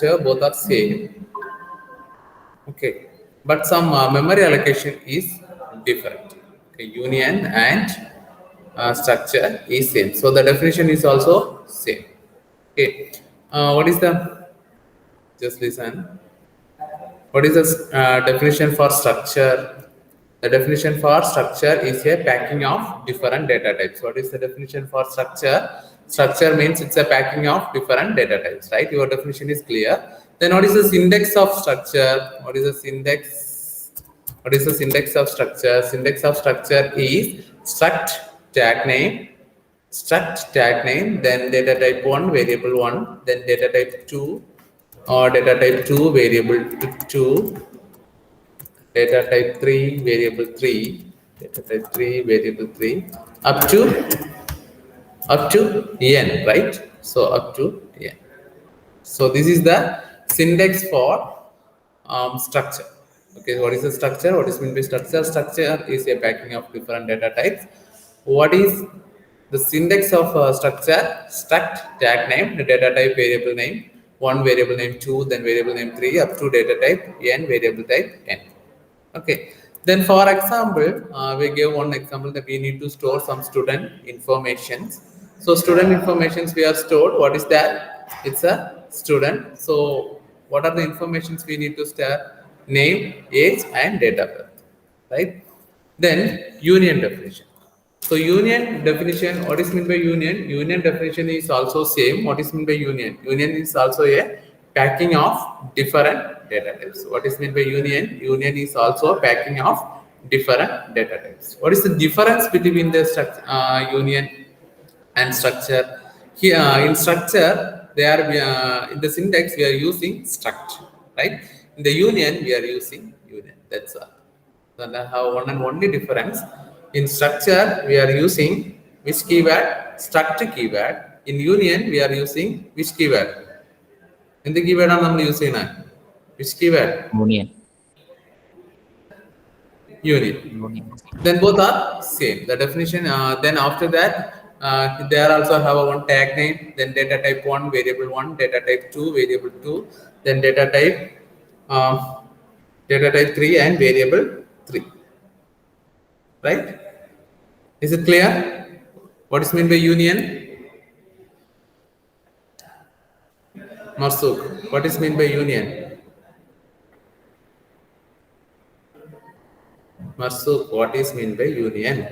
both are same. Okay, but some memory allocation is different. Okay, union and structure is same, so the definition is also same. Okay, what is the, just listen. What is the definition for structure? The definition for structure is a packing of different data types. What is the definition for structure? Structure means it's a packing of different data types, right? Your definition is clear. Then what is the syntax of structure? What is the syntax? What is the syntax of structure? Syntax of structure is struct tag name, then data type 1, variable 1, then data type 2, or data type 2, variable 2, data type 3, variable 3, data type 3, variable 3, up to n, right? So up to n. So this is the syntax for structure. Okay, what is the structure? What is meant by structure? Structure is a packing of different data types. What is the syntax of structure? Struct tag name, the data type variable name, 1 variable name 2, then variable name 3, up to data type n, variable type n. Okay, then for example, we give one example that we need to store some student informations. So student informations we are stored. What is that? It's a student. So what are the informations we need to store? Name, age, and date of birth, right? Then union definition. So union definition, what is meant by union? Union definition is also same. What is meant by union? Union is also a packing of different data types. What is meant by union? Union is also a packing of different data types. What is the difference between the union and structure? Here in structure, they are in the syntax we are using struct, right? In the union we are using union. That's all. So I have one and only difference. In structure, we are using which keyword? Struct keyword. In union, we are using which keyword? In the keyword, we are using which keyword? Union. Union. Then both are same. The definition. Then after that, there also have a one tag name. Then data type 1, variable 1. Data type 2, variable 2. Then data type 3 and variable 3. Right? Is it clear? What is meant by union? Marsuk, what is meant by union? Marsuk, what is meant by union?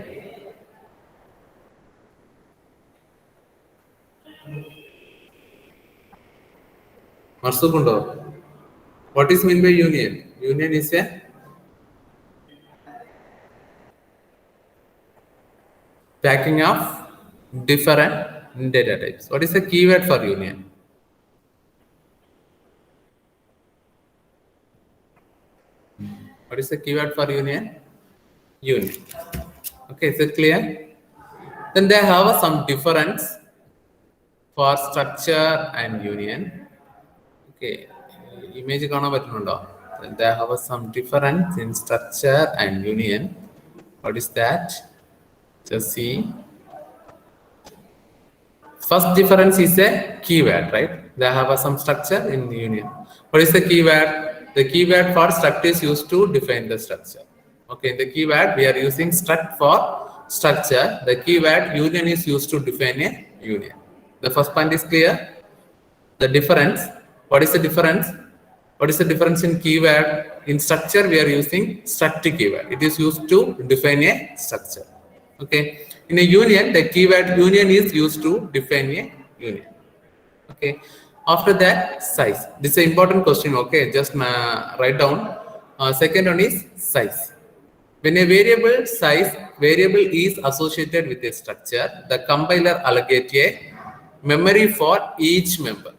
Marsuk undo. What is meant by union? Union is a packing of different data types. What is the keyword for union? What is the keyword for union? Union. Okay, is it clear? Then they have some difference for structure and union. Okay, image then they have some difference in structure and union. What is that? Just see. First difference is a keyword, right? They have some structure in the union. What is the keyword? The keyword for struct is used to define the structure. Okay, the keyword we are using struct for structure. The keyword union is used to define a union. The first point is clear. The difference. What is the difference? What is the difference in keyword? In structure, we are using struct keyword. It is used to define a structure. Okay. In a union, the keyword union is used to define a union. Okay. After that, size. This is an important question. Okay. Just write down. Second one is size. When a variable is associated with a structure, the compiler allocates a memory for each member.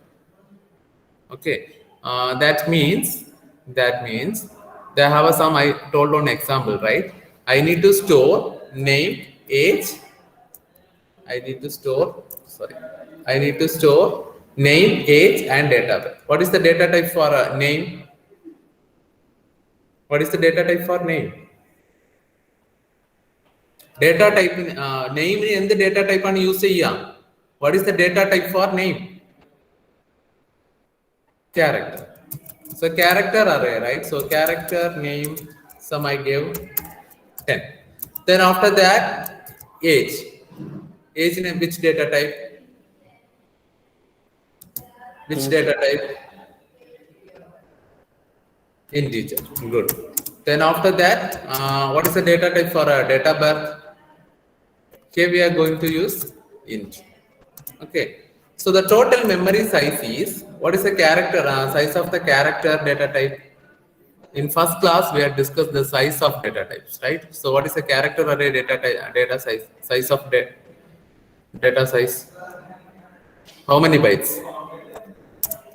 Okay. That means they have some, I told on example, right? I need to store name, age. I need to store name, age, and data. What is the data type for name? What is the data type for name? Data type name in the data type and use. What is the data type for name? character. So character array, right? So character name, some I gave 10. Then after that, age. Age in which data type? Which data type? Integer. Good. Then after that, what is the data type for a date of birth? Here we are going to use int. Okay. So the total memory size is, what is the character size of the character data type? In first class, we had discussed the size of data types, right? So what is the character array data type, data size of data size? How many bytes?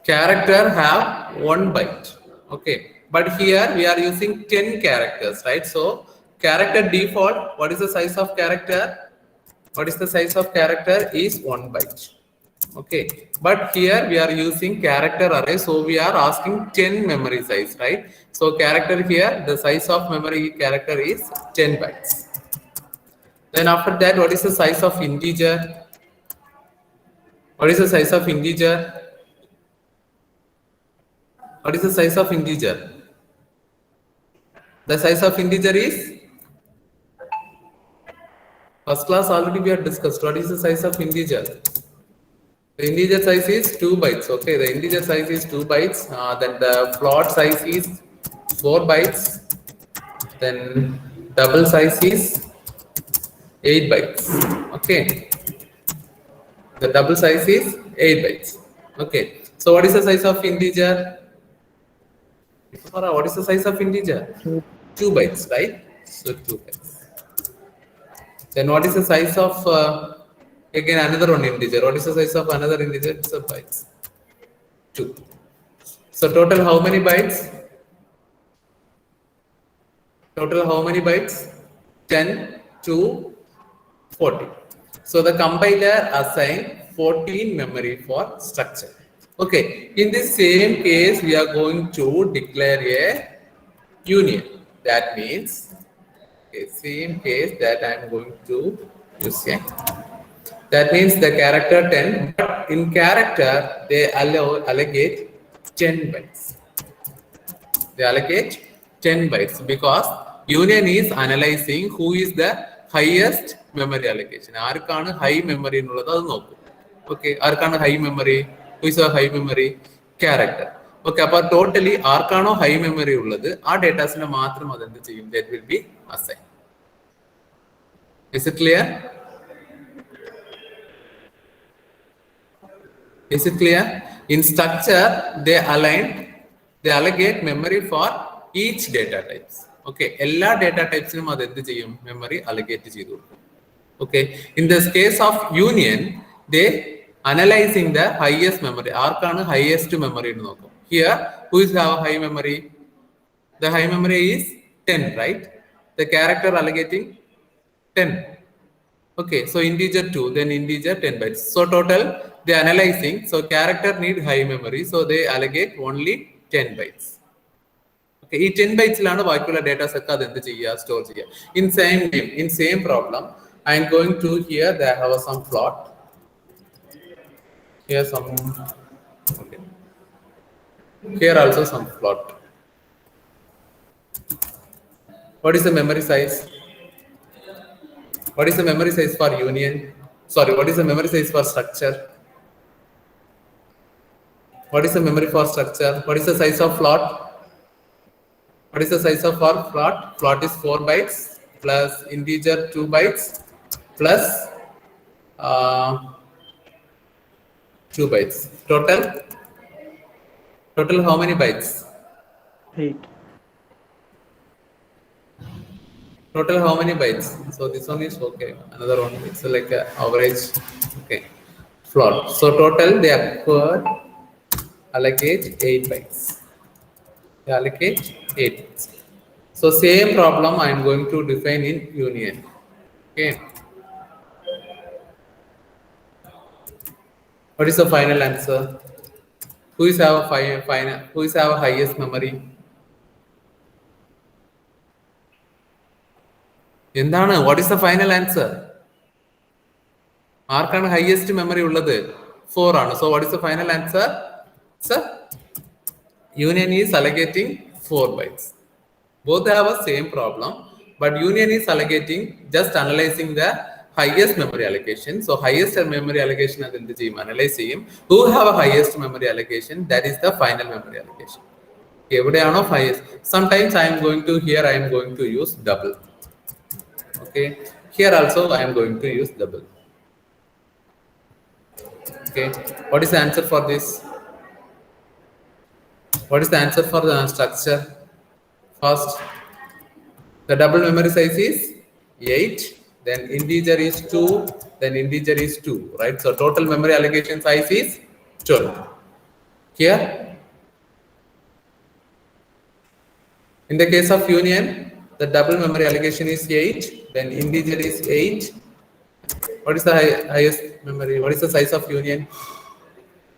Character have 1 byte. Okay. But here we are using 10 characters, right? So character default, what is the size of character? What is the size of character is 1 byte. Okay, but here we are using character array, so we are asking 10 memory size, right? So character here, the size of memory character is 10 bytes. Then after that, what is the size of integer? What is the size of integer? What is the size of integer? The size of integer is, first class already we have discussed. What is the size of integer? The integer size is 2 bytes. Okay, the integer size is 2 bytes. Then the float size is 4 bytes. Then double size is 8 bytes. Okay, the double size is 8 bytes. Okay, so what is the size of integer? What is the size of integer? 2 bytes, right? So 2 bytes. Then what is the size of again another one integer? What is the size of another integer? It's a bytes. 2. So total how many bytes? Total how many bytes? 10 to 40. So the compiler assign 14 memory for structure. Okay, in this same case, we are going to declare a union. That means, okay, same case that I am going to use here. That means the character 10, but in character, they allocate 10 bytes. They allocate 10 bytes because union is analyzing who is the highest memory allocation. Arkana high memory nulladu nokku. Okay, arkana high memory, who is a high memory character. Okay, appo totally arkano high memory ulladu aa data sine mathram adendu cheyum, that will be assigned. Is it clear? Is it clear? In structure, they allocate memory for each data types. Okay, all data types memory allocate. Okay, in this case of union, they analyzing the highest memory. Arkana highest memory. Here, who is have high memory? The high memory is 10, right? The character allocating 10. Okay, so integer 2, then integer 10 bytes. So total they analyzing. So character need high memory, so they allocate only 10 bytes. Okay, this 10 bytes lana bakiyulla data set adendu cheya store cheya. In same problem, I am going to here they have some plot. Here some, okay. Here also some plot. What is the memory size? What is the memory size for union? Sorry, what is the memory size for structure? What is the memory for structure? What is the size of float? What is the size of float? Float is 4 bytes plus integer 2 bytes plus 2 bytes. Total how many bytes? 8. Total how many bytes? So this one is okay. Another one, it's like a average. Okay, float. So total they have allocate 8 bytes. They allocate 8 bytes. So same problem I am going to define in union. Okay. What is the final answer? Who is our Who is our highest memory? What is the final answer? Arkana highest memory ulladu 4 aanu. So what is the final answer? Sir, Union is allocating 4 bytes. Both have a same problem, but union is allocating, just analyzing the highest memory allocation. So highest memory allocation analyze who have a highest memory allocation, that is the final memory allocation. Evideano highest. Sometimes I am going to, here I am going to use double. Okay, here also I am going to use double. Okay, what is the answer for this? What is the answer for the structure? First, the double memory size is 8, then integer is 2, then integer is 2, right? So total memory allocation size is 12. Here, in the case of union, the double memory allocation is 8, then integer is 8. What is the highest memory? What is the size of union?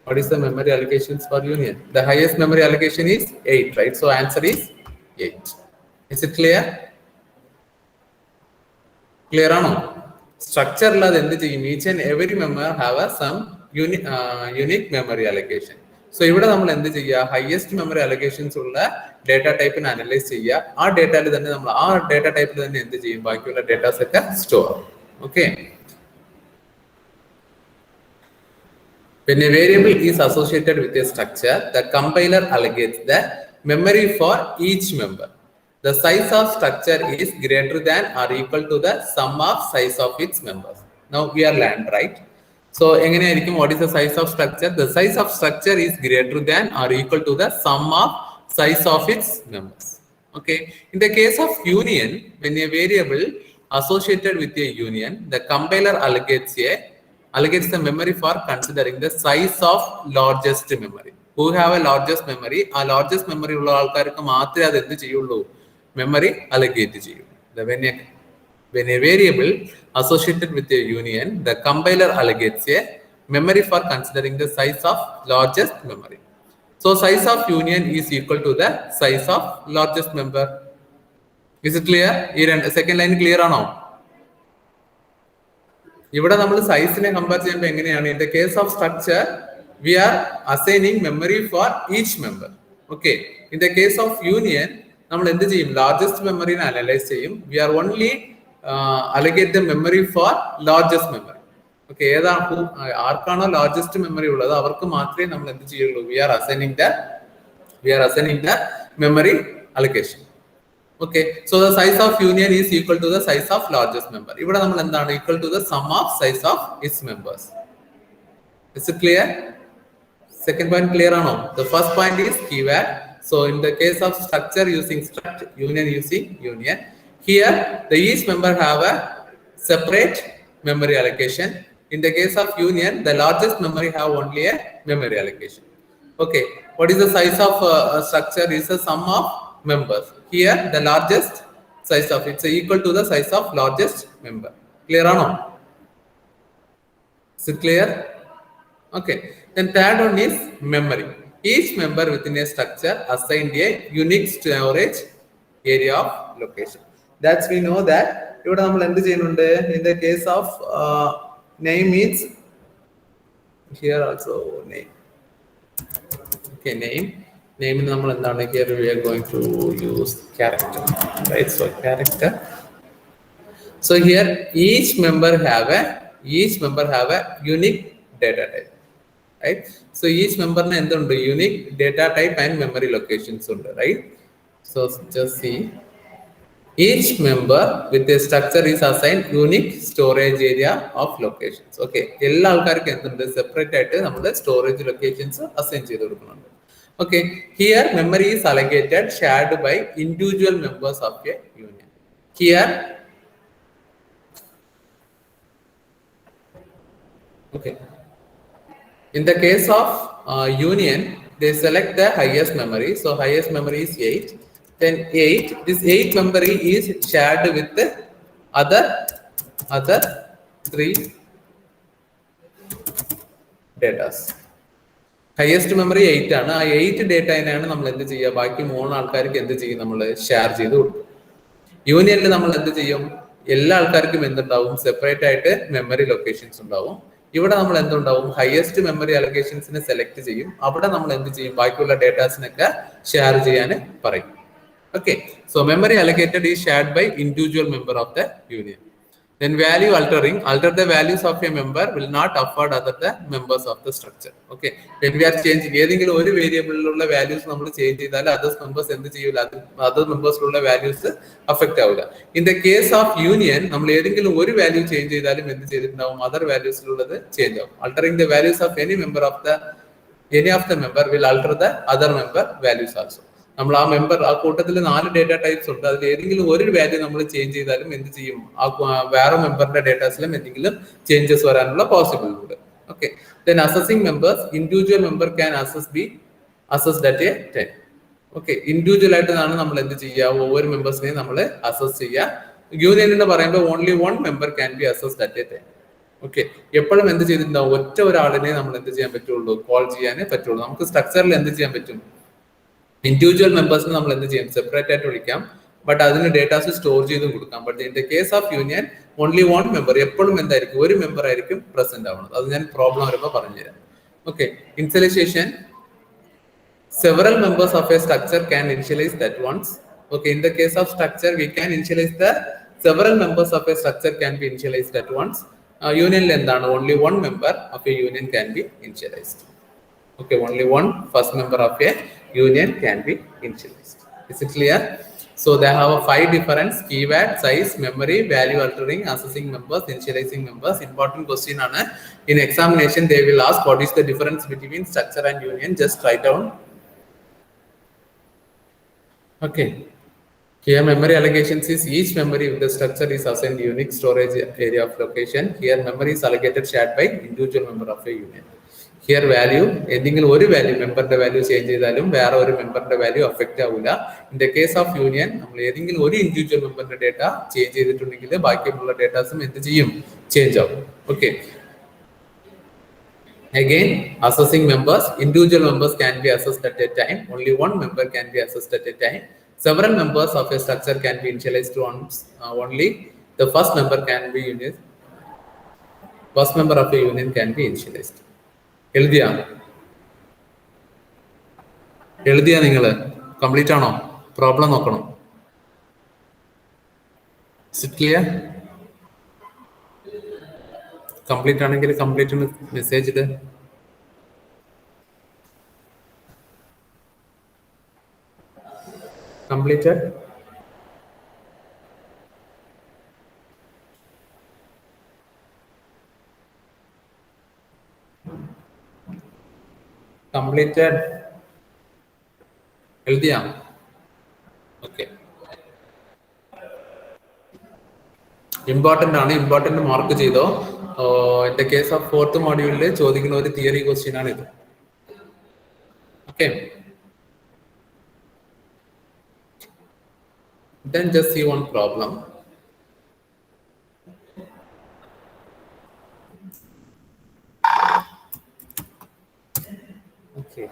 What is the memory allocations for union? The highest memory allocation is 8, right? So answer is 8. Is it clear? Clear or no? Structure la each and every member have some unique memory allocation. So ഇവിടെ നമ്മൾ എന്ത് ചെയ്യുക, highest memory അലൊക്കേഷൻസ് ഉള്ള data ടൈപ്പിനെ analyse ചെയ്യുക. ആ ഡേറ്റയിൽ തന്നെ നമ്മൾ ആ ഡേറ്റ ടൈപ്പിൽ തന്നെ എന്ത് ചെയ്യും, ബാക്കിയുള്ള ഡേറ്റാസ് ഒക്കെ store. Okay. When a variable is associated with a structure, the compiler allocates the memory for each member. The size of structure is greater than or equal to the sum of size of its members. Now we are learned, right? So what is the size of structure? The size of structure is greater than or equal to the sum of size of its members. Okay. In the case of union, when a variable associated with a union, the compiler allocates the memory for considering the size of largest memory. Who have a largest memory? A largest memory ulla aalkarkku maathre adu endu cheyullu, memory allocate cheyu. When a variable associated with a union, the compiler allocates a memory for considering the size of largest memory. So size of union is equal to the size of largest member. Is it clear? Second line clear or no? ഇവിടെ നമ്മൾ സൈസിനെ compare ചെയ്യുമ്പോൾ എങ്ങനെയാണ്, in the case of structure we are assigning memory for each member. Okay. In the case of union നമ്മൾ എന്ത് ചെയ്യും, largest മെമ്മറിനെ analyse ചെയ്യും. We are only allocate the memory for largest memory. Okay. ആർക്കാണോ largest memory ഉള്ളത് അവർക്ക് മാത്രമേ നമ്മൾ എന്ത് ചെയ്യുള്ളൂ, we are assigning the memory allocation. Okay, so the size of union is equal to the size of largest member. ഇവിടെ നമ്മൾ എന്താണ്, equal to the sum of size of its members. Is it clear? Second point clear or no? The first point is keyword. So in the case of structure using struct, union using union, here the each member have a separate memory allocation. In the case of union, the largest memory have only a memory allocation. Okay, what is the size of structure? Is the sum of members. Here the largest size of it's equal to the size of largest member. Clear or no? Is it clear? Okay. Then third one is memory. Each member within a structure assigned a unique storage area of location. That's we know that. ഇവിടെ നമ്മൾ എന്ത് ചെയ്യുന്നുണ്ട്, in the case of name means here also name. Okay, name നമ്മൾ എന്താണ്, here we are going to use character, right? So character. So here each member have a unique data type, right? So each member ne endundu, unique data type and memory locations undu, right? So just see, each member with a structure is assigned unique storage area of locations. Okay, ella aalkarkku endundu, separate aayittu nammude storage locations assign cheyidu kodukunnundu. Okay, here memory is allocated, shared by individual members of a union. Here, okay, in the case of union, they select the highest memory. So highest memory is 8. Then 8. This 8 memory is shared with the other 3 datas. Highest memory 8 ആണ്. ആ 8 ഡേറ്റയിനാണ് നമ്മൾ എന്ത് ചെയ്യുക, ബാക്കി 3 ആൾക്കാർക്ക് എന്ത് ചെയ്യും, നമ്മൾ ഷെയർ ചെയ്ത് കൊടുക്കും. യൂണിയനിൽ നമ്മൾ എന്ത് ചെയ്യും, എല്ലാ ആൾക്കാർക്കും എന്തുണ്ടാവും, സെപ്പറേറ്റ് ആയിട്ട് മെമ്മറി ലൊക്കേഷൻസ് ഉണ്ടാവും. ഇവിടെ നമ്മൾ എന്തുണ്ടാവും, ഹയസ്റ്റ് മെമ്മറി അലൊക്കേഷൻസിനെ സെലക്ട് ചെയ്യും. അവിടെ നമ്മൾ എന്ത് ചെയ്യും, ബാക്കിയുള്ള ഡേറ്റാസിനൊക്കെ ഷെയർ ചെയ്യാൻ പറയും. Okay, so memory allocated is shared by individual member of the union. Then value altering, alter the values of a member will not affect other the members of the structure. Okay, when we are changing ഏതെങ്കിലും ഒരു വേരിയബിളിലുള്ള values നമ്മൾ change ചെയ്താൽ other members എന്ത് ചെയ്യൂല, other മെമ്പേഴ്സിലുള്ള values affect ആവില്ല. In the case of union നമ്മൾ ഏതെങ്കിലും ഒരു വാല്യൂ ചേഞ്ച് ചെയ്താലും എന്ത് ചെയ്തിട്ടുണ്ടാവും, അതർ വാല്യൂസിലുള്ളത് ചേഞ്ച് ആവും. Altering the values of any of the member will alter the other member values also. നമ്മൾ ആ മെമ്പർ, ആ കൂട്ടത്തിൽ 4 ഡേറ്റ ടൈപ്സ് ഉണ്ട്, അതിൽ ഏതെങ്കിലും ഒരു വാല്യൂ നമ്മൾ ചേഞ്ച് ചെയ്താലും എന്ത് ചെയ്യും, ആ വേറെ മെമ്പറിന്റെ ഡേറ്റാസിലും എന്തെങ്കിലും ചേഞ്ചസ് വരാനുള്ള പോസിബിലിറ്റി ഉണ്ട്. Okay, then assessing members, individual member can be assessed at A time. Okay, individual ആയിട്ടാണ് നമ്മൾ എന്ത് ചെയ്യുക, ഒവ്വൊരു മെമ്പേഴ്സിനെയും നമ്മൾ അസസ് ചെയ്യുക. യൂണിയൻ എന്ന് പറയുമ്പോൾ only one member can be assessed at A time. Okay, എപ്പോഴും എന്ത് ചെയ്തിട്ടുണ്ടാവും, ഒറ്റ ഒരാളിനെ നമ്മൾ എന്ത് ചെയ്യാൻ പറ്റുള്ളൂ, കോൾ ചെയ്യാനേ പറ്റുള്ളൂ. നമുക്ക് സ്ട്രക്ചറിൽ എന്ത് ചെയ്യാൻ പറ്റും, ഇൻഡിവിജ്വൽ മെമ്പേഴ്സിന് നമ്മൾ എന്ത് ചെയ്യാം, സെപ്പറേറ്റ് ആയിട്ട് വിളിക്കാം, ബട്ട് അതിന് ഡേറ്റാസ് സ്റ്റോർ ചെയ്തും കൊടുക്കാം. But in the case of union only one member, എപ്പോഴും എന്തായിരിക്കും, ഒരു മെമ്പർ ആയിരിക്കും പ്രസന്റ് ആവുന്നത്. അത് ഞാൻ പ്രോബ്ലം വരുമ്പോൾ പറഞ്ഞുതരാം. Okay, initialisation, several members of a structure can initialize that once. Okay, in the case of structure we can initialize the several members of a structure can be initialized at once. Union എന്താണ്, only one member of a union can be initialized. Okay, only one first member of a union can be initialized. Is it clear? So they have a 5 difference: keyword, size, memory, value altering, accessing members, initializing members. Important question ആണ്. In examination they will ask what is the difference between structure and union. Just write down. Okay, here memory allocations is each memory with the structure is assigned unique storage area of location. Here memory is allocated shared by individual member of a union. Here value, എന്തെങ്കിലും ഒരു value, മെമ്പറിന്റെ value change ചെയ്താലും വേറെ ഒരു മെമ്പറിന്റെ value affect ആവില്ല. In the case of union നമ്മൾ ഏതെങ്കിലും ഒരു individual മെമ്പറിന്റെ data change ചെയ്തിട്ടുണ്ടെങ്കിൽ ബാക്കിയുള്ള ഡേറ്റാസും എന്ത് ചെയ്യും, ചേഞ്ച് ആവും. Okay, again assessing members, individual members can be assessed at a time, only one member can be assessed at a time. Several members of a structure can be initialized once, only the first member can be unit, first member of a union can be initialized. എഴുതിയാ നിങ്ങൾ complete ആണോ, problem നോക്കണം. Clear? Complete ആണെങ്കിൽ complete message ഇട്. Complete completed എഴുതിയാ? Okay, important ആണ്, important mark ചെയ്തോ. In the case of 4th മോഡ്യൂളിൽ ചോദിക്കുന്ന ഒരു തിയറി ക്വസ്റ്റ്യൻ ആണ് ഇത്. Okay, then just see one problem. Okay,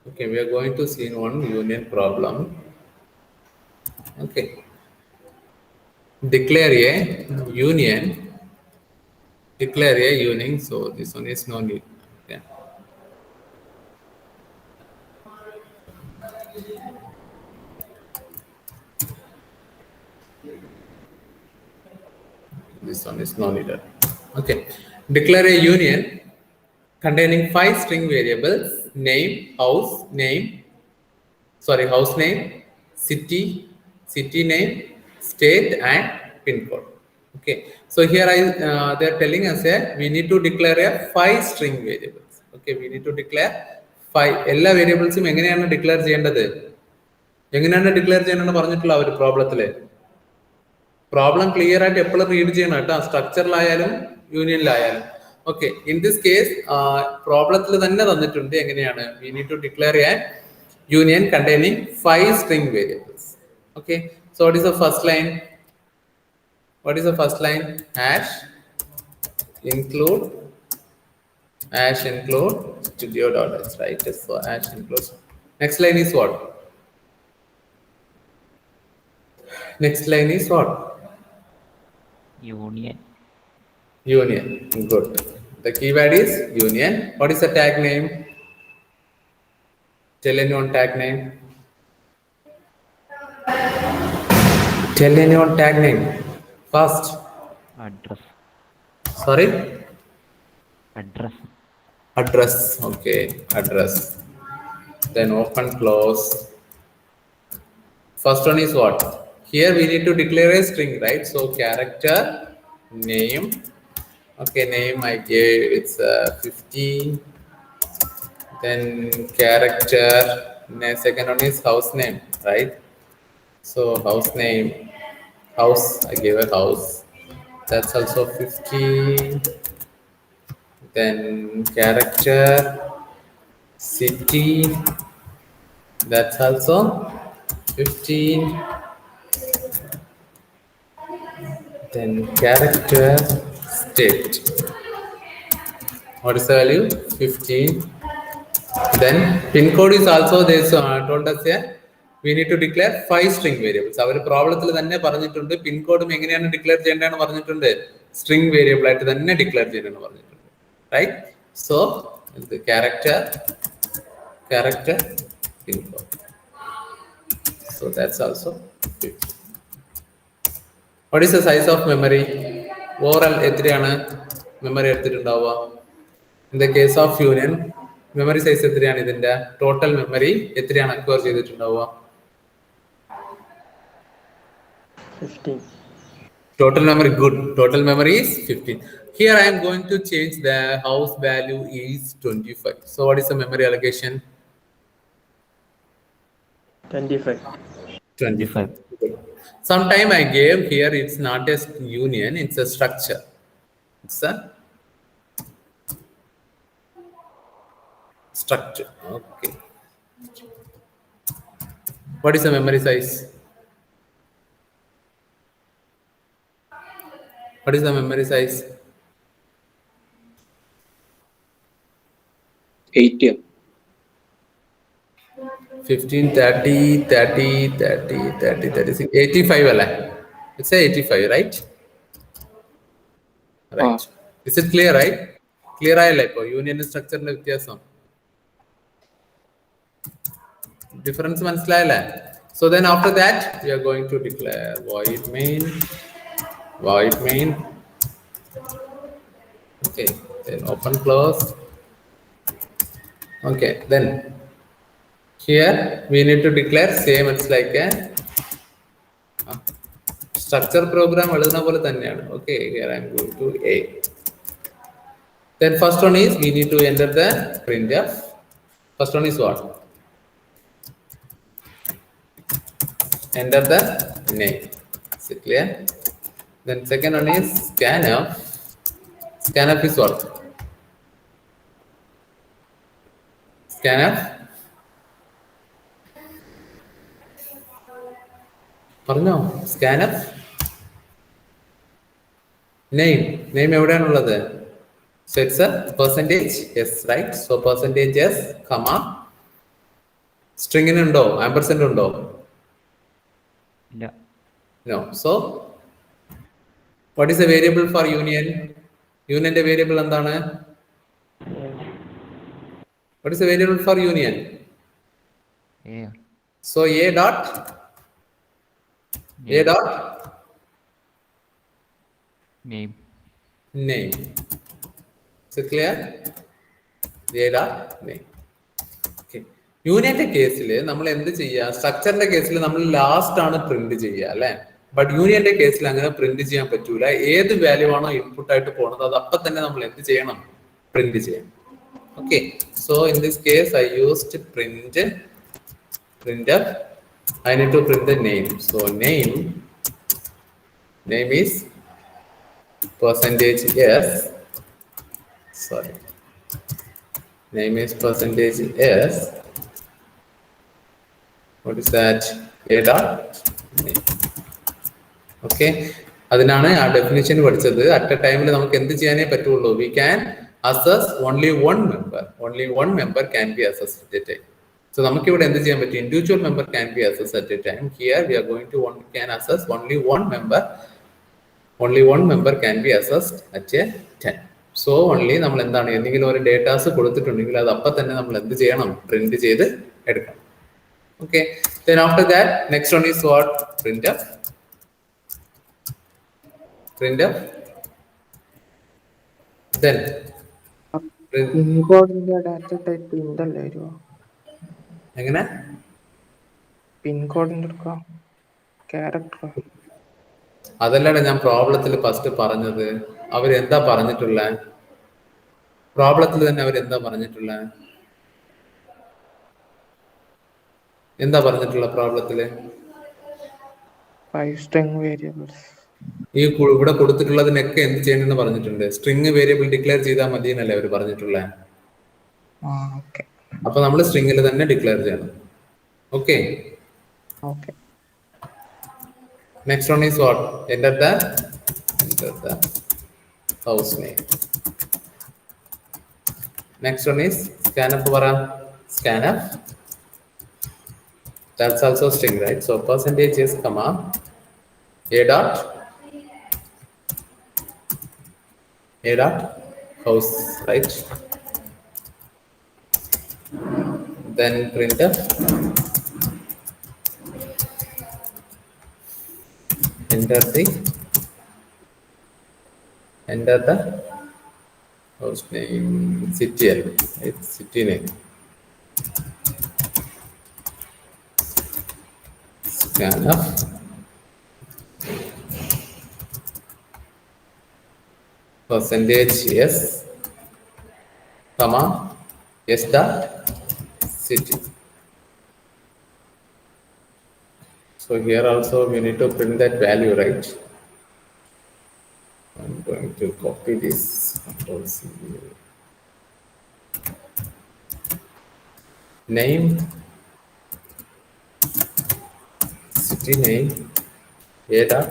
okay, we are going to see one union problem. Okay, declare a union, so this one is no need. Okay, this one is no needed. Okay, declare a union containing 5 string variables: name, house name, city name, state, and pin code. Okay, so here they are telling us we need to declare a 5 string variables. Okay, we need to declare 5. എല്ലാ വേരിയബിൾസും എങ്ങനെയാണ് declare ചെയ്യേണ്ടത്, പറഞ്ഞിട്ടുള്ള ഒരു പ്രോബ്ലത്തില്. Problem clear ആയിട്ട് എപ്പോഴും read ചെയ്യണം കേട്ടോ, സ്ട്രക്ചറിലായാലും യൂണിയനിലായാലും. ഓക്കെ, ഇൻ ദിസ് കേസ് പ്രോബ്ലത്തിൽ തന്നെ തന്നിട്ടുണ്ട് എങ്ങനെയാണ്, we need to declare a union containing 5 string variables. Okay, so what is the first line? Hash include Ash include studio.h, right? So ash includes. Next line is what? Next line is what? Union. Union. Good. The keyword is union. What is the tag name? Tell anyone tag name. Tell anyone tag name. First. Address. Sorry? Address. Address. Okay. Address. Then open, close. First one is what? Here we need to declare a string, right? So character, name. Okay, name I gave, it's 15. Then character, second one is house name, right? So house name, house, I gave a house. That's also 15. Then character, city, that's also 15. Then character, state. What is the value? 15. Then pin code is also they told us here. We need to declare 5 string variables. Our പ്രോബ്ലത്തിൽ തന്നെ പറഞ്ഞിട്ടുണ്ട് പിൻ കോഡും എങ്ങനെയാണ് declare ചെയ്യേണ്ടതെന്ന് പറഞ്ഞിട്ടുണ്ട്. String variable ആയിട്ട് തന്നെ declare ചെയ്യണമെന്ന് പറഞ്ഞിട്ടുണ്ട്. Right? So the character pin code. So that's also 50. What is the size of memory? Overall എത്രയാണ് മെമ്മറി എടുത്തിട്ടുണ്ടാവുക? In the case of union, memory size എത്രയാണ് ഇതിന്റെ? ടോട്ടൽ മെമ്മറി എത്രയാണ് അക്വയർ ചെയ്തിട്ടുണ്ടാവുക? 15. Total memory, good. Total memory is 15. Here I am going to change the house value is 25. So what is the memory allocation? 25. 25. Sometime I gave here, it's not a union, it's a structure. It's a structure. Okay. What is the memory size? What is the memory size? 80. 15, 30, 30, 30, 30, 36, 85 അല്ലേ? It's a 85, right? Right. Is it clear, right? Clear ആയല്ലേ ഇപ്പോൾ union സ്ട്രക്ചറിന്റെ വ്യത്യാസം? Difference മനസ്സിലായല്ലേ? So then after that we are going to declare void main. Okay, then open, close. Okay, then here we need to declare same. It's like a structure program എഴുതുന്ന പോലെ തന്നെയാണ്. Okay, here I am going to A. Then first one is we need to enter the printf. First one is what? Enter the name. Is it clear? Then second one is scanf. Scanf is what? Scanf. പറഞ്ഞോ scanf. Name എവിടെയാണുള്ളത്? So it's a percentage yes, right? So percentage yes, comma string ഉണ്ടോ? ampersand ഉണ്ടോ? ഇല്ല. No. So what is the variable for union? Unionന്റെ variable എന്താണ്? What is the variable for union? A. So A dot Name. Is it clear? A dot name. Okay. യൂണിയന്റെ കേസിൽ നമ്മൾ എന്ത് ചെയ്യുക? സ്ട്രക്ചറിന്റെ കേസിൽ നമ്മൾ ലാസ്റ്റ് ആണ് പ്രിന്റ് ചെയ്യുക അല്ലെ? ബട്ട് യൂണിയന്റെ കേസിൽ അങ്ങനെ പ്രിന്റ് ചെയ്യാൻ പറ്റൂല. ഏത് വാല്യൂ ആണോ ഇൻപുട്ട് ആയിട്ട് പോകുന്നത് അത് അപ്പൊ തന്നെ നമ്മൾ എന്ത് ചെയ്യണം? പ്രിന്റ് ചെയ്യണം. Okay, so in this case I used printf. I need to print the name. So name is percentage yes. Sorry. Name is percentage yes. What is that? A dot name. Okay. അതിനാണ് ആ definition പഠിച്ചത്. At A ടൈമിൽ നമുക്ക് എന്ത് ചെയ്യാനേ പറ്റുള്ളൂ? We can assess only one member. Only one member can be assessed at a time. So നമുക്കിവിടെ എന്ത് ചെയ്യാൻ പറ്റും? Individual member can be assessed at a time. Here we are going to can assess only one member. Only one member can be assessed at a time. So only നമ്മൾ എന്താണ് എന്തെങ്കിലും ഒരു datas കൊടുത്തിട്ടുണ്ടെങ്കിൽ അത് അപ്പം തന്നെ നമ്മൾ എന്ത് ചെയ്യണം? പ്രിന്റ് ചെയ്ത് എടുക്കണം. Okay. Then after that, next one is what? Printf. Printf. Then പിൻകോഡിന്റെ ഡാറ്റ ടൈപ്പ് ഇന്തല്ലേ വരുമോ? എങ്ങനെ? പിൻകോഡിന്റെ എടുക്കാം ക്യാരക്ടർ. അതല്ലടാ ഞാൻ പ്രോബ്ലത്തിൽ ഫസ്റ്റ് പറഞ്ഞത്. അവരെന്താ പറഞ്ഞിട്ടുള്ള? പ്രോബ്ലത്തിൽ തന്നെ അവരെന്താ പറഞ്ഞിട്ടുള്ള? എന്താ പറഞ്ഞിട്ടുള്ള പ്രോബ്ലത്തില്? 5 string വേരിയബിൾസ്. ഈ ഇവിടെ കൊടുത്തിട്ടുള്ളതിനൊക്കെ എന്ത് ചെയ്യണമെന്ന് പറഞ്ഞിട്ടുണ്ട്? സ്ട്രിങ് വേരിയബിൾ ഡിക്ലെയർ ചെയ്താൽ മതി എന്നല്ലേ അവർ പറഞ്ഞിട്ടുള്ളത്? അപ്പൊ നമ്മൾ സ്ട്രിങ്ങിൽ തന്നെ ഡിക്ലെയർ ചെയ്യണം. Okay. Next one is what? Enter the house name. Next one is സ്കാനഫ്. പറ സ്കാനഫ്. That's also string, right? So percentage is comma a dot house, right? Then printf. Enter the house name, city, right? City name. Scanf. Percentage yes, comma yes dot city. So here also we need to print that value, right? I'm going to copy this. Control C. Name. City name, a dot,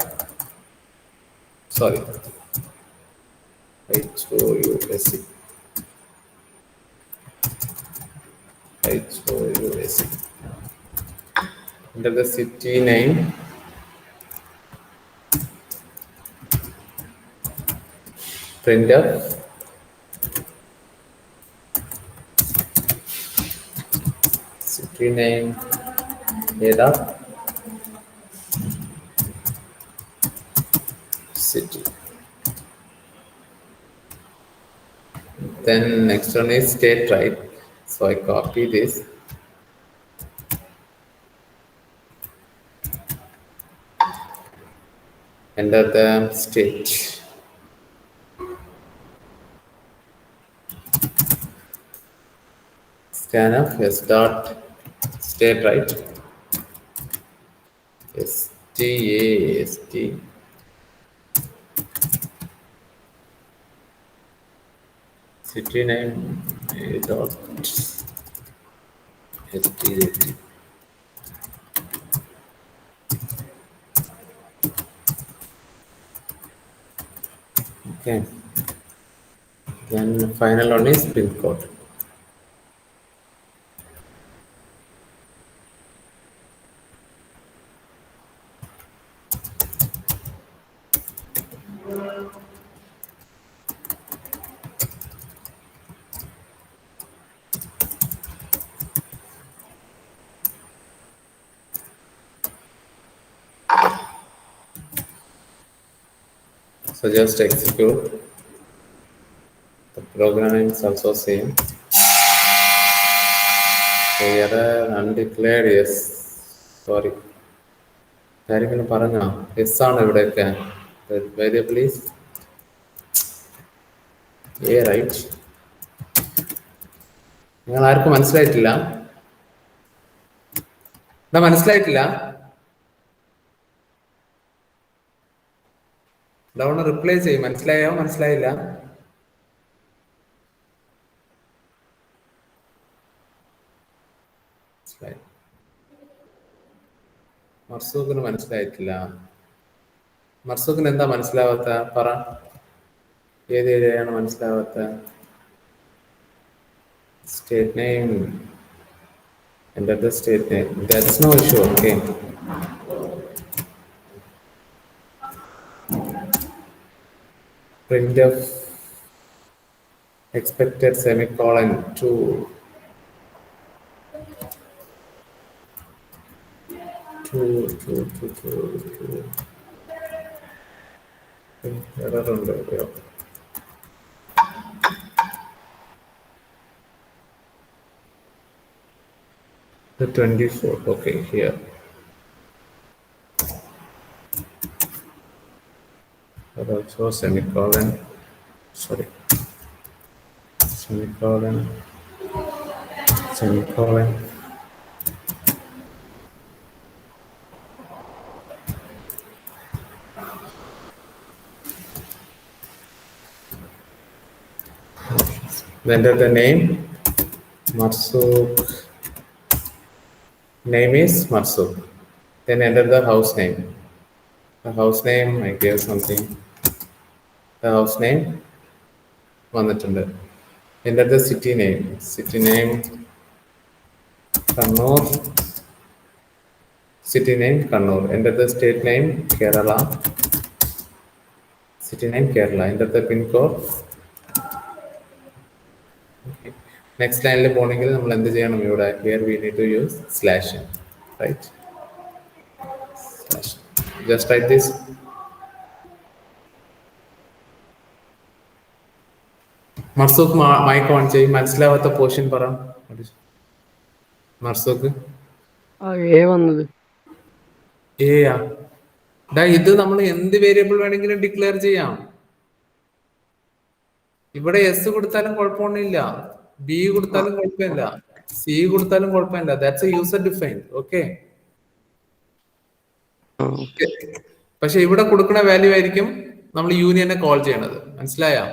sorry, HOUSE, HOUSE. Enter the city name, printf, city name, a dot, city. Then next one is state, right? So I copy this. Enter the state. Scanf s dot state, right? STAST. City name a dot STAT. Okay. Then final one is pin code. So just execute. The programming is also same. So error undeclared, yes. Sorry. കാര്യങ്ങൾ പറഞ്ഞോ? Yes ആണ് ഇവിടെയൊക്കെ. The variable is a, right? നിങ്ങൾ ആർക്കും മനസ്സിലായിട്ടില്ല? എന്താ മനസ്സിലായിട്ടില്ല? Down reply ചെയ്യും. മനസ്സിലായോ? മനസ്സിലായില്ല? മർസൂഖിന് മനസ്സിലായിട്ടില്ല. മർസൂഖിന് എന്താ മനസ്സിലാവാത്ത? പറ, ഏത് ഏരിയയാണ് മനസ്സിലാവാത്ത? State name. Enter the state name. That's no issue. Okay. Printf expected semicolon 2. 2. Error ഉണ്ട് എവിടെയോ. The 24. Okay, here. But also semicolon. Sorry. Semicolon. Enter the name. Marsuk. Name is Marsuk. Then enter the house name. The house name, I gave something. The house name. വന്നിട്ടുണ്ട്. Enter the city name. City name Kannur. City name Kannur. Enter the state name Kerala. City name Kerala. Enter the pin code. Okay. Next line le പോണെങ്കിൽ നമ്മൾ എന്ത് ചെയ്യണം ഇവിടെ? Here we need to use slash, right? Slash. Just write this. Marzooq mike on ചെയ്യും. മനസ്സിലാവാത്ത portion പറ. Marzuq വന്നത് ഏയാ ഇത് നമ്മൾ എന്ത് വേരിയബിൾ വേണമെങ്കിലും ഡിക്ലെയർ ചെയ്യാം. ഇവിടെ എസ് കൊടുത്താലും കുഴപ്പമൊന്നുമില്ല, ബി കൊടുത്താലും കുഴപ്പമില്ല, സി കൊടുത്താലും കുഴപ്പമില്ല. That's A user defined. Okay. പക്ഷെ ഇവിടെ കൊടുക്കുന്ന വാല്യൂ ആയിരിക്കും നമ്മൾ യൂണിയനെ കോൾ ചെയ്യണത്. മനസ്സിലായോ?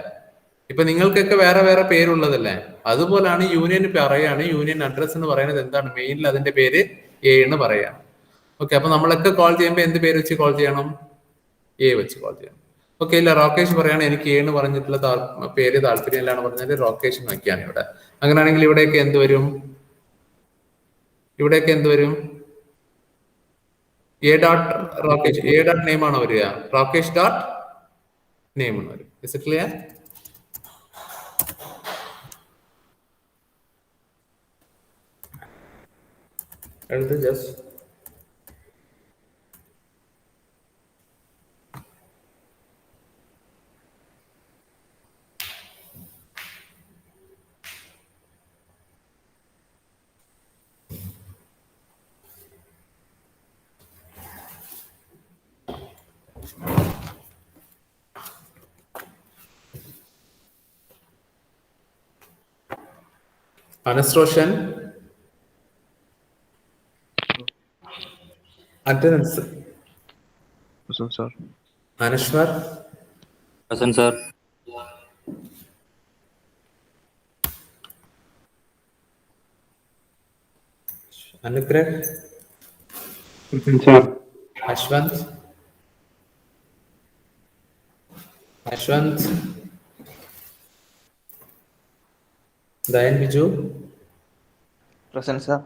ഇപ്പൊ നിങ്ങൾക്കൊക്കെ വേറെ വേറെ പേരുള്ളതല്ലേ, അതുപോലാണ് യൂണിയൻ പറയാണ്. യൂണിയൻ അഡ്രസ് എന്ന് പറയുന്നത് എന്താണ്? മെയിനിൽ അതിന്റെ പേര് എ എന്ന് പറയാണ്. ഓക്കെ. അപ്പൊ നമ്മളൊക്കെ കോൾ ചെയ്യുമ്പോൾ എന്ത് പേര് വെച്ച് കോൾ ചെയ്യണം? എ വെച്ച് കോൾ ചെയ്യണം. ഓക്കെ. ഇല്ല, റോക്കേഷ് പറയാണ് എനിക്ക് എ എന്ന് പറഞ്ഞിട്ടുള്ള പേര് താല്പര്യമില്ലാണ് പറഞ്ഞാൽ റോക്കേഷ് വയ്ക്കാണ് ഇവിടെ. അങ്ങനെയാണെങ്കിൽ ഇവിടെയൊക്കെ എന്ത് വരും? എ ഡോട്ട് റോക്കേഷ്, എ ഡോട്ട് നെയിം ആണ് വരിക. റോക്കേഷ് ഡോട്ട് നെയിം ആണ് വരും. Is it clear? just Anastrotion. Attendance. Present, sir. Anashwar. Present, sir. Anugrah. Present, sir. Ashwant. Dayan Biju. Present, sir.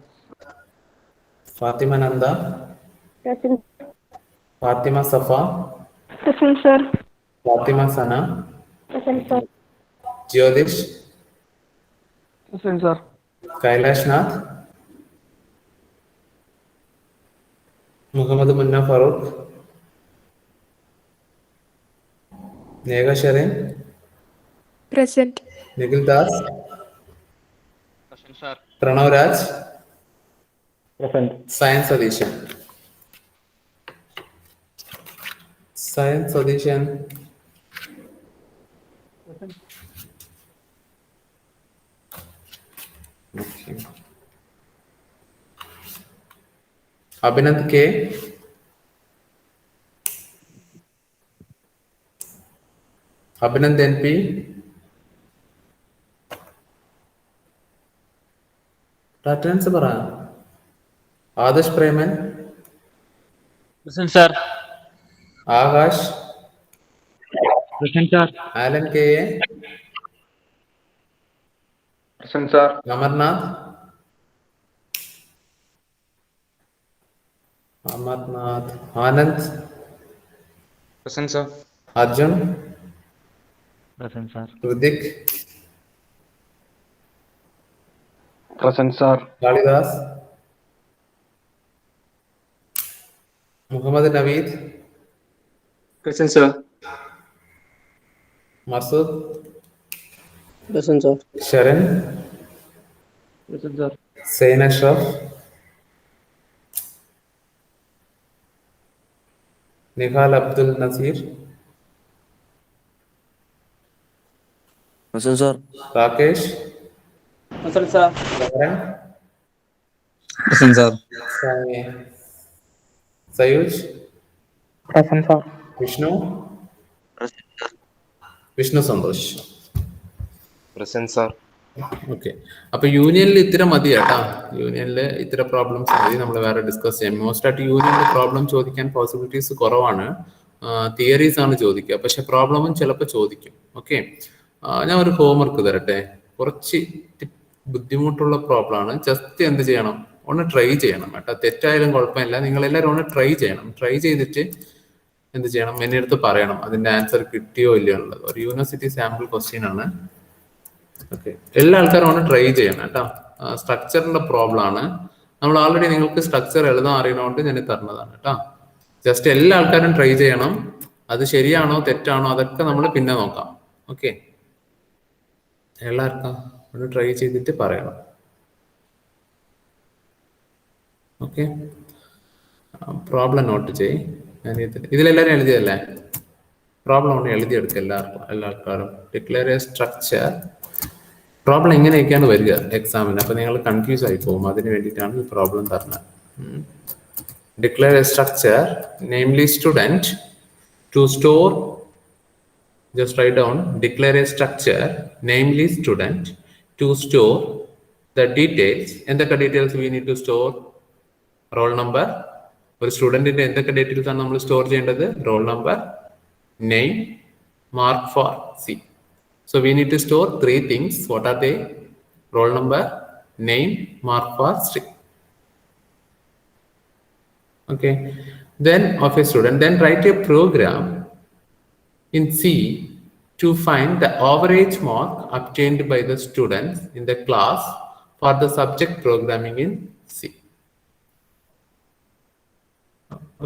Fatima Nanda. Present. Fatima Safa. Present, sir. Fatima Sana. Present, sir. Jyotish. Present, sir. Kailash Nath. Muhammad Munna Farooq. Nega Sharin. Present. Nikhil Das. Present, sir. Pranav Raj. Present. Science Addition. Okay. Abhinand K. Abhinand NP. Attendance പറ. Adarsh Preman. Present, sir. Akash. Present, sir. Alan K A. Present, sir. Amarnath. Amarnath. Anand. Present, sir. Arjun. Present, sir. Rudik. Present, sir. Kalidas. Muhammad Naveed. Present, sir. Masood. Present, sir. Sharon. Present, sir. Sain Ashraf. Nihal Abdul Nasir. Present, sir. Rakesh. Present, sir. Lauren. Present, sir. Sayuj. Present, sir. Vishnu. Present, sir. Vishnu Santosh. Present, sir. Okay, അപ്പൊ യൂണിയനിൽ ഇത്ര മതി കേട്ടാ. യൂണിയനിൽ ഇത്ര problems മതി, നമ്മൾ വേറെ ഡിസ്കസ് ചെയ്യാം. മോസ്റ്റ് ആയിട്ട് യൂണിയനിൽ പ്രോബ്ലം ചോദിക്കാൻ പോസിബിലിറ്റീസ് കുറവാണ്. തിയറീസ് ആണ് ചോദിക്കുക, പക്ഷെ പ്രോബ്ലമും ചിലപ്പോൾ ചോദിക്കും. ഓക്കെ, ഞാൻ ഒരു ഹോംവർക്ക് തരട്ടെ. കുറച്ച് ബുദ്ധിമുട്ടുള്ള പ്രോബ്ലം ആണ്. ജസ്റ്റ് എന്ത് ചെയ്യണം, ഒന്ന് ട്രൈ ചെയ്യണം കേട്ടോ. തെറ്റായാലും കുഴപ്പമില്ല, നിങ്ങൾ എല്ലാവരും ഒന്ന് ട്രൈ ചെയ്യണം. ട്രൈ ചെയ്തിട്ട് എന്ത് ചെയ്യണം, എന്നെ അടുത്ത് പറയണം അതിന്റെ ആൻസർ കിട്ടിയോ ഇല്ലയോ എന്നുള്ളത്. ഒരു യൂണിവേഴ്സിറ്റി സാമ്പിൾ ക്വസ്റ്റ്യൻ ആണ്. ഓക്കെ, എല്ലാ ആൾക്കാരും ഒന്ന് ട്രൈ ചെയ്യണം കേട്ടോ. സ്ട്രക്ചറിന്റെ പ്രോബ്ലം ആണ്. നമ്മൾ ഓൾറെഡി നിങ്ങൾക്ക് സ്ട്രക്ചർ എഴുതാൻ അറിയണോണ്ട് ഞാൻ തരുന്നതാണ് കേട്ടോ. ജസ്റ്റ് എല്ലാ ആൾക്കാരും ട്രൈ ചെയ്യണം. അത് ശരിയാണോ തെറ്റാണോ അതൊക്കെ നമ്മൾ പിന്നെ നോക്കാം. ഓക്കെ, എല്ലാവർക്കും ഒന്ന് ട്രൈ ചെയ്തിട്ട് പറയണം. ഓക്കെ, പ്രോബ്ലം നോട്ട് ചെയ്. ഞാൻ ഇതിലെല്ലാവരും എഴുതിയല്ലേ? പ്രോബ്ലം ഒന്ന് എഴുതിയെടുക്കുക എല്ലാ ആൾക്കാരും. Declare a structure. പ്രോബ്ലം ഇങ്ങനെയൊക്കെയാണ് വരിക എക്സാമിന്, അപ്പൊ നിങ്ങൾ കൺഫ്യൂസ് ആയി പോകും. അതിന് വേണ്ടിയിട്ടാണ് ഈ പ്രോബ്ലം തരുന്നത്. Declare a structure namely student to store. Just write down, declare a structure namely student to store the details. എന്തൊക്കെ details we need to store? Roll number. ഒരു സ്റ്റുഡന്റിന്റെ എന്തൊക്കെ ഡീറ്റെയിൽസ് ആണ് നമ്മൾ സ്റ്റോർ ചെയ്യേണ്ടത്? Roll number, name, mark for C. So we need to store 3 things. What are they? Roll number, name, mark for C. Okay, then of a student, then write a program in C to find the average mark obtained by the students in the class for the subject programming in C.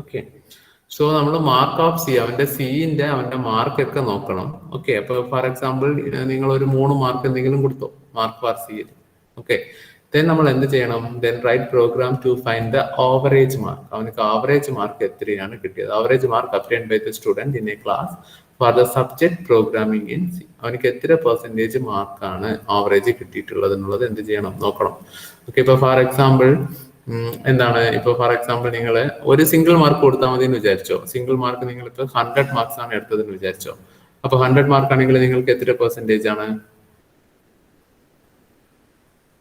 Okay, so നമ്മൾ mark of C, അവന്റെ സിന്റെ അവന്റെ mark ഒക്കെ നോക്കണം. Okay, അപ്പൊ for example നിങ്ങൾ ഒരു 3 mark എന്തെങ്കിലും കൊടുത്തോ mark for C. Okay, then നമ്മൾ എന്ത് ചെയ്യണം? Then write program to find the average mark. അവനക്ക് ആവറേജ് മാർക്ക് എത്രയാണ് കിട്ടിയത്? Average mark obtained by the student in a class for the subject programming in C. അവനക്ക് എത്ര പെർസെന്റേജ് മാർക്കാണ് average കിട്ടിയിട്ടുള്ളത് എന്നുള്ളത് എന്ത് ചെയ്യണം? നോക്കണം. ഓക്കെ, ഇപ്പൊ ഫോർ എക്സാമ്പിൾ എന്താണ്, ഇപ്പൊ ഫോർ എക്സാമ്പിൾ നിങ്ങൾ ഒരു സിംഗിൾ മാർക്ക് കൊടുത്താൽ മതി എന്ന് വിചാരിച്ചോ. സിംഗിൾ മാർക്ക് നിങ്ങൾ ഇപ്പൊ 100 മാർക്സ് ആണ് എടുത്തതെന്ന് വിചാരിച്ചോ. അപ്പൊ 100 മാർക്ക് ആണെങ്കിൽ നിങ്ങൾക്ക് എത്ര പെർസെന്റേജ് ആണ്?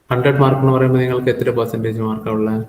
100 മാർക്ക് എന്ന് പറയുമ്പോൾ നിങ്ങൾക്ക് എത്ര പെർസെന്റേജ് മാർക്കാണ് ഉള്ളത്?